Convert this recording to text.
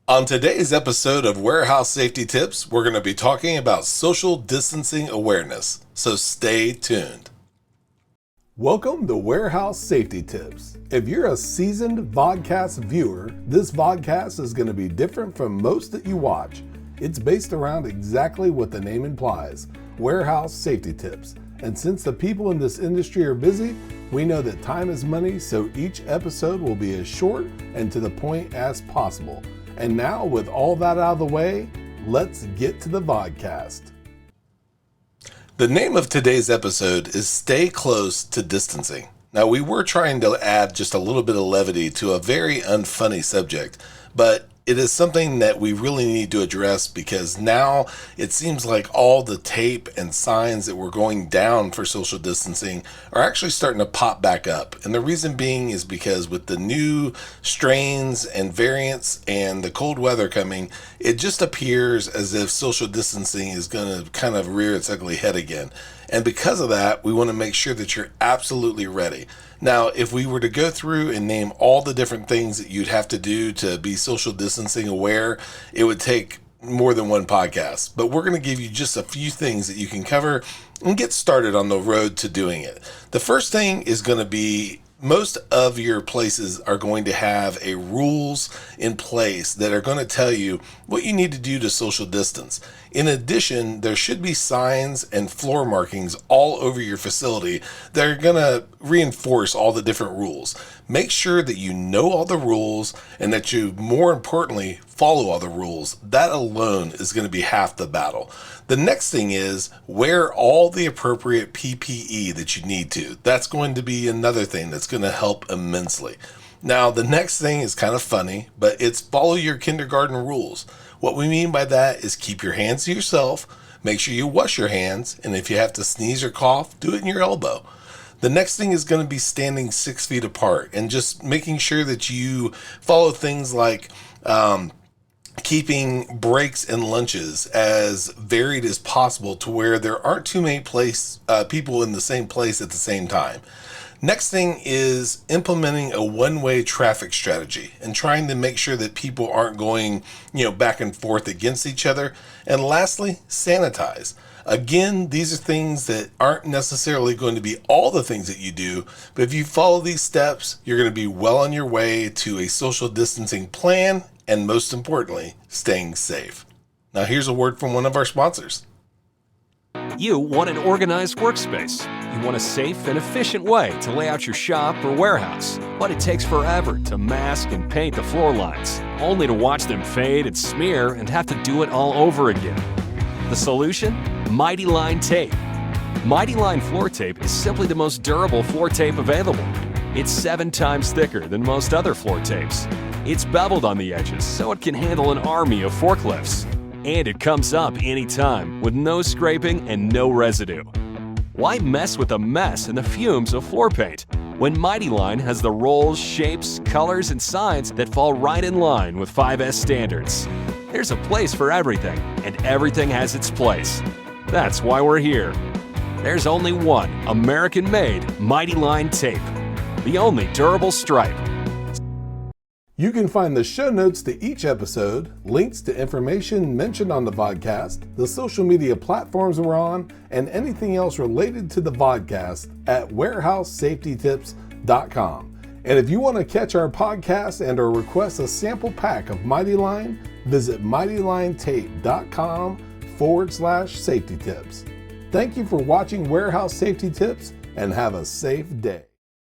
On today's episode of Warehouse Safety Tips, we're going to be talking about social distancing awareness, so stay tuned. Welcome to Warehouse Safety Tips. If you're a seasoned vodcast viewer, this vodcast is going to be different from most that you watch. It's based around exactly what the name implies, Warehouse Safety Tips. And since the people in this industry are busy, we know that time is money, so each episode will be as short and to the point as possible. And now, with all that out of the way, let's get to the vodcast. The name of today's episode is Stay Close to Distancing. Now, we were trying to add just a little bit of levity to a very unfunny subject, but it is something that we really need to address because now it seems like all the tape and signs that were going down for social distancing are actually starting to pop back up. And the reason being is because with the new strains and variants and the cold weather coming, it just appears as if social distancing is going to kind of rear its ugly head again. And because of that, we want to make sure that you're absolutely ready. Now, if we were to go through and name all the different things that you'd have to do to be social distancing aware, it would take more than one podcast. But we're going to give you just a few things that you can cover and get started on the road to doing it. The first thing is going to be most of your places are going to have a rules in place that are going to tell you what you need to do to social distance. In addition, there should be signs and floor markings all over your facility that are going to reinforce all the different rules. Make sure that you know all the rules and that you, more importantly, follow all the rules. That alone is going to be half the battle. The next thing is wear all the appropriate PPE that you need to. That's going to be another thing that's going to help immensely. Now, the next thing is kind of funny, but it's follow your kindergarten rules. What we mean by that is keep your hands to yourself, make sure you wash your hands, and if you have to sneeze or cough, do it in your elbow. The next thing is going to be standing 6 feet apart and just making sure that you follow things like keeping breaks and lunches as varied as possible to where there aren't too many people in the same place at the same time. Next thing is implementing a one-way traffic strategy and trying to make sure that people aren't going, back and forth against each other. And lastly, sanitize. Again, these are things that aren't necessarily going to be all the things that you do, but if you follow these steps, you're going to be well on your way to a social distancing plan and, most importantly, staying safe. Now, here's a word from one of our sponsors. You want an organized workspace. You want a safe and efficient way to lay out your shop or warehouse. But it takes forever to mask and paint the floor lines, only to watch them fade and smear and have to do it all over again. The solution? Mighty Line Tape. Mighty Line floor tape is simply the most durable floor tape available. It's 7 times thicker than most other floor tapes. It's beveled on the edges so it can handle an army of forklifts. And it comes up anytime with no scraping and no residue. Why mess with the mess and the fumes of floor paint when Mighty Line has the rolls, shapes, colors, and signs that fall right in line with 5S standards? There's a place for everything, and everything has its place. That's why we're here. There's only one American-made Mighty Line tape, the only durable stripe. You can find the show notes to each episode, links to information mentioned on the vodcast, the social media platforms we're on, and anything else related to the vodcast at warehousesafetytips.com. And if you want to catch our podcast and or request a sample pack of Mighty Line, visit mightylinetape.com/safety tips. Thank you for watching Warehouse Safety Tips and have a safe day.